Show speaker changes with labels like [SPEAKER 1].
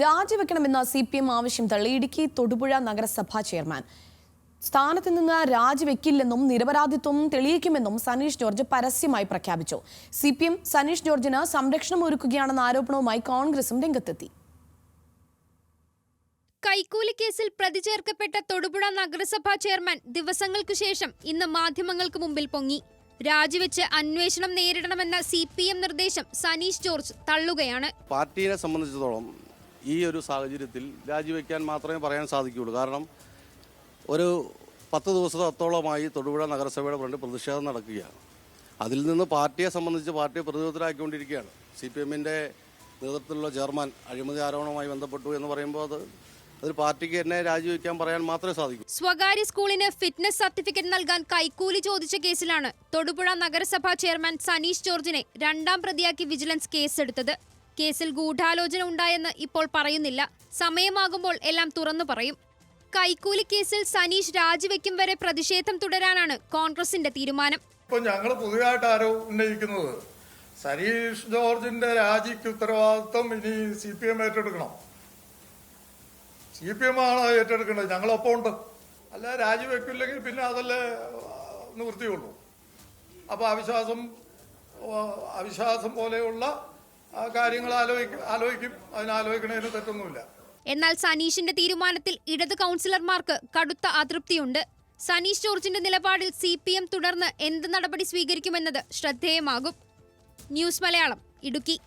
[SPEAKER 1] രാജിവെക്കണമെന്ന CPM ആവശ്യം തള്ളി ഇടുക്കി തൊടുപുഴ നഗരസഭാ ചെയർമാൻ. സ്ഥാനത്ത് നിന്ന് രാജിവെക്കില്ലെന്നും നിരപരാധിത്വം തെളിയിക്കുമെന്നും സനീഷ് ജോർജ് പരസ്യമായി പ്രഖ്യാപിച്ചു. CPM സനീഷ് ജോർജിന് സംരക്ഷണം ഒരുക്കുകയാണെന്ന ആരോപണവുമായി കോൺഗ്രസും രംഗത്തെത്തി.
[SPEAKER 2] കൈക്കൂലി കേസിൽ പ്രതി ചേർക്കപ്പെട്ട തൊടുപുഴ നഗരസഭാ ചെയർമാൻ ദിവസങ്ങൾക്കു ശേഷം ഇന്ന് മാധ്യമങ്ങൾക്ക് മുമ്പിൽ പൊങ്ങി. രാജിവെച്ച് അന്വേഷണം നേരിടണമെന്ന CPM നിർദ്ദേശം സനീഷ് ജോർജ് തള്ളുകയാണ്.
[SPEAKER 3] പാർട്ടിയെ സംബന്ധിച്ചിടത്തോളം ഈ ഒരു സാഹചര്യത്തിൽ രാജിവെക്കാൻ മാത്രമേ പറയാൻ സാധിക്കുകയുള്ളൂ. കാരണം ഒരു 10 ദിവസത്തോളമായി തൊടുപുഴ നഗരസഭയുടെ ഫ്രണ്ട് പ്രതിഷേധം നടക്കുകയാണ്. അതിൽ നിന്ന് പാർട്ടിയെ സംബന്ധിച്ച് പാർട്ടിയെ പ്രതിരോധത്തിലാക്കിക്കൊണ്ടിരിക്കുകയാണ്. CPMന്റെ നേതൃത്വത്തിലുള്ള ചെയർമാൻ അഴിമതി ആരോപണവുമായി ബന്ധപ്പെട്ടു എന്ന് പറയുമ്പോൾ അത് പാർട്ടിക്ക് എന്നെ രാജിവെക്കാൻ പറയാൻ മാത്രമേ സാധിക്കൂ.
[SPEAKER 2] സ്വകാര്യ സ്കൂളിന് ഫിറ്റ്നസ് സർട്ടിഫിക്കറ്റ് നൽകാൻ കൈക്കൂലി ചോദിച്ച കേസിലാണ് തൊടുപുഴ നഗരസഭാ ചെയർമാൻ സനീഷ് ജോർജിനെ 2ാം പ്രതിയാക്കി വിജിലൻസ് കേസെടുത്തത്. കേസിൽ ഗൂഢാലോചന ഉണ്ടായെന്ന് ഇപ്പോൾ പറയുന്നില്ല. സമയമാകുമ്പോൾ എല്ലാം തുറന്നു പറയും. കൈക്കൂലി കേസിൽ സനീഷ് രാജിവെക്കും വരെ പ്രതിഷേധം തുടരാനാണ് കോൺഗ്രസിന്റെ തീരുമാനം.
[SPEAKER 4] ഇപ്പോൾ ഞങ്ങൾ പുതിയതായിട്ട് ആരോ ഉന്നയിക്കുന്നത് സനീഷ് ജോർജിന്റെ രാജിക്ക് ഉത്തരവാദിത്വം ഇനി CPM ഏറ്റെടുക്കണം. CPM ആണ് ഏറ്റെടുക്കേണ്ടത്. ഞങ്ങളൊപ്പം ഉണ്ട്. അല്ല, രാജിവെക്കില്ലെങ്കിൽ പിന്നെ അതല്ലേ നിവൃത്തിയുള്ളൂ. അപ്പോൾ അവിശ്വാസം പോലെയുള്ള കാര്യങ്ങൾ ആലോചിക്കും. അതിനാലോചിക്കണതിന് തെറ്റൊന്നുമില്ല.
[SPEAKER 2] എന്നാൽ സനീഷിന്റെ തീരുമാനത്തിൽ ഇടത് കൗൺസിലർമാർക്ക് കടുത്ത അതൃപ്തിയുണ്ട്. സനീഷ് ജോർജിന്റെ നിലപാടിൽ CPM തുടർന്ന് എന്ത് നടപടി സ്വീകരിക്കുമെന്നത് ശ്രദ്ധേയമാകും. ന്യൂസ് മലയാളം, ഇടുക്കി.